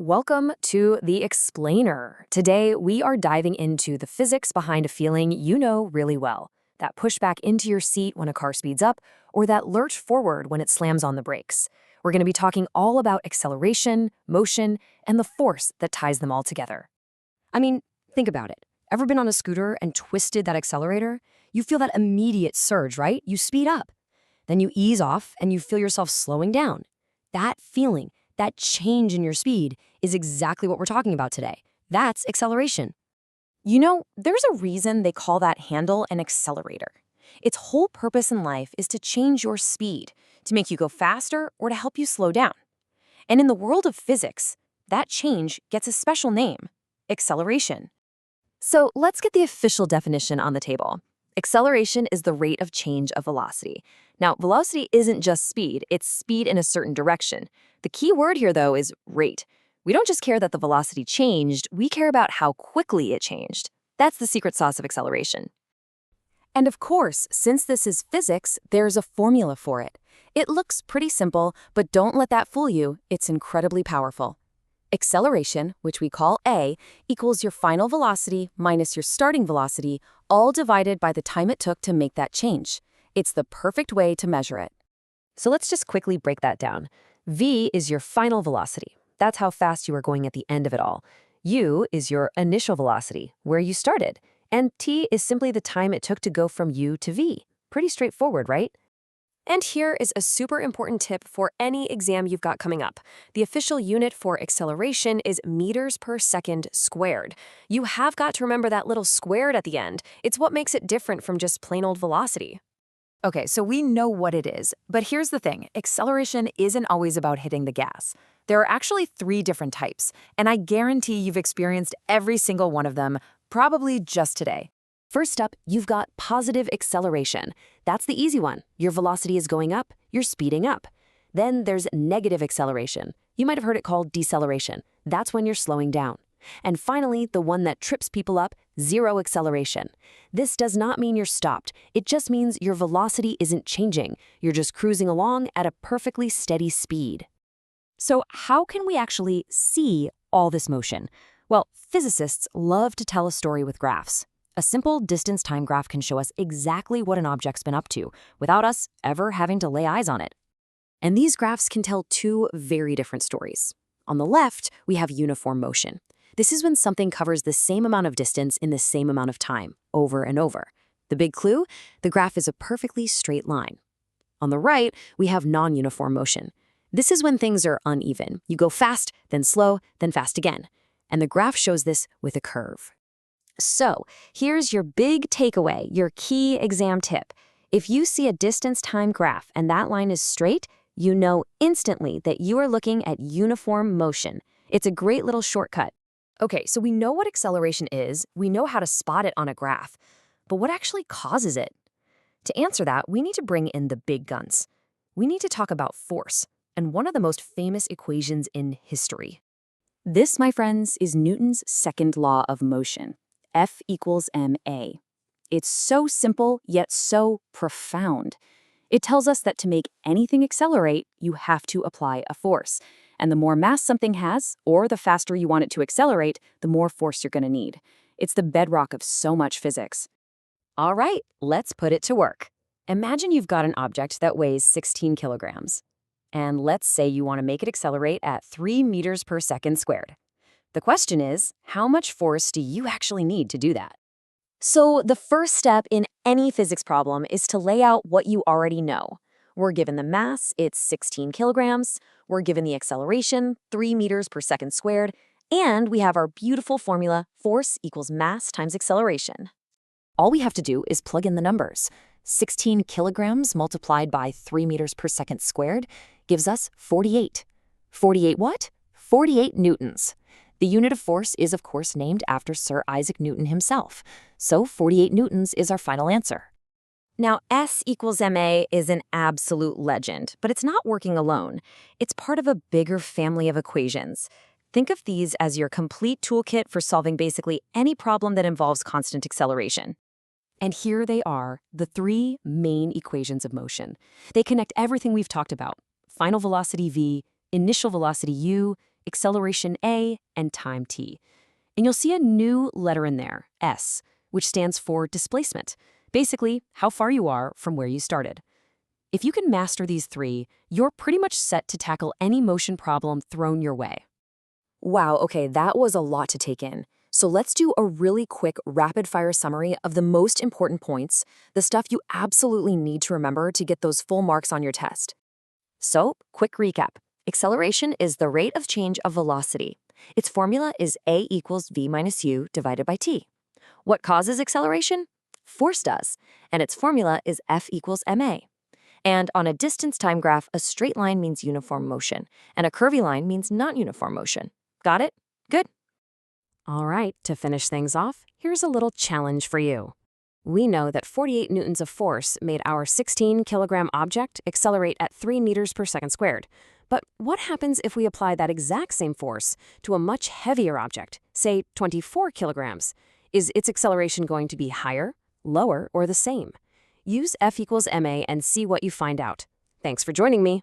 Welcome to The Explainer. Today, we are diving into the physics behind a feeling you know really well. That push back into your seat when a car speeds up, or that lurch forward when it slams on the brakes. We're going to be talking all about acceleration, motion, and the force that ties them all together. I mean, think about it. Ever been on a scooter and twisted that accelerator? You feel that immediate surge, right? You speed up. Then you ease off and you feel yourself slowing down. That feeling, that change in your speed, is exactly what we're talking about today. That's acceleration. You know, there's a reason they call that handle an accelerator. Its whole purpose in life is to change your speed, to make you go faster or to help you slow down. And in the world of physics, that change gets a special name: acceleration. So let's get the official definition on the table. Acceleration is the rate of change of velocity. Now, velocity isn't just speed, it's speed in a certain direction. The key word here, though, is rate. We don't just care that the velocity changed, we care about how quickly it changed. That's the secret sauce of acceleration. And of course, since this is physics, there's a formula for it. It looks pretty simple, but don't let that fool you. It's incredibly powerful. Acceleration, which we call A, equals your final velocity minus your starting velocity, all divided by the time it took to make that change. It's the perfect way to measure it. So let's just quickly break that down. V is your final velocity. That's how fast you are going at the end of it all. U is your initial velocity, where you started. And T is simply the time it took to go from U to V. Pretty straightforward, right? And here is a super important tip for any exam you've got coming up. The official unit for acceleration is meters per second squared. You have got to remember that little squared at the end. It's what makes it different from just plain old velocity. Okay, so we know what it is, but here's the thing. Acceleration isn't always about hitting the gas. There are actually 3 different types, and I guarantee you've experienced every single one of them, probably just today. First up, you've got positive acceleration. That's the easy one. Your velocity is going up, you're speeding up. Then there's negative acceleration. You might have heard it called deceleration. That's when you're slowing down. And finally, the one that trips people up, zero acceleration. This does not mean you're stopped. It just means your velocity isn't changing. You're just cruising along at a perfectly steady speed. So how can we actually see all this motion? Well, physicists love to tell a story with graphs. A simple distance-time graph can show us exactly what an object's been up to, without us ever having to lay eyes on it. And these graphs can tell 2 very different stories. On the left, we have uniform motion. This is when something covers the same amount of distance in the same amount of time, over and over. The big clue? The graph is a perfectly straight line. On the right, we have non-uniform motion. This is when things are uneven. You go fast, then slow, then fast again. And the graph shows this with a curve. So, here's your big takeaway, your key exam tip. If you see a distance-time graph and that line is straight, you know instantly that you are looking at uniform motion. It's a great little shortcut. Okay, so we know what acceleration is, we know how to spot it on a graph, but what actually causes it? To answer that, we need to bring in the big guns. We need to talk about force, and one of the most famous equations in history. This, my friends, is Newton's second law of motion. F equals ma. It's so simple, yet so profound. It tells us that to make anything accelerate, you have to apply a force. And the more mass something has, or the faster you want it to accelerate, the more force you're going to need. It's the bedrock of so much physics. All right, let's put it to work. Imagine you've got an object that weighs 16 kilograms. And let's say you want to make it accelerate at 3 meters per second squared. The question is, how much force do you actually need to do that? So the first step in any physics problem is to lay out what you already know. We're given the mass, it's 16 kilograms. We're given the acceleration, 3 meters per second squared. And we have our beautiful formula, force equals mass times acceleration. All we have to do is plug in the numbers. 16 kilograms multiplied by 3 meters per second squared gives us 48. 48 what? 48 newtons. The unit of force is, of course, named after Sir Isaac Newton himself. So 48 newtons is our final answer. Now, S equals ma is an absolute legend, but it's not working alone. It's part of a bigger family of equations. Think of these as your complete toolkit for solving basically any problem that involves constant acceleration. And here they are, the 3 main equations of motion. They connect everything we've talked about: final velocity v, initial velocity u, acceleration A, and time t. And you'll see a new letter in there, S, which stands for displacement, basically how far you are from where you started. If you can master these three, you're pretty much set to tackle any motion problem thrown your way. Wow, okay, that was a lot to take in. So let's do a really quick rapid-fire summary of the most important points, the stuff you absolutely need to remember to get those full marks on your test. So, quick recap. Acceleration is the rate of change of velocity. Its formula is a equals v minus u divided by t. What causes acceleration? Force does, and its formula is F equals ma. And on a distance time graph, a straight line means uniform motion, and a curvy line means not uniform motion. Got it? Good. All right, to finish things off, here's a little challenge for you. We know that 48 newtons of force made our 16-kilogram object accelerate at 3 meters per second squared. But what happens if we apply that exact same force to a much heavier object, say 24 kilograms? Is its acceleration going to be higher, lower, or the same? Use F equals ma and see what you find out. Thanks for joining me.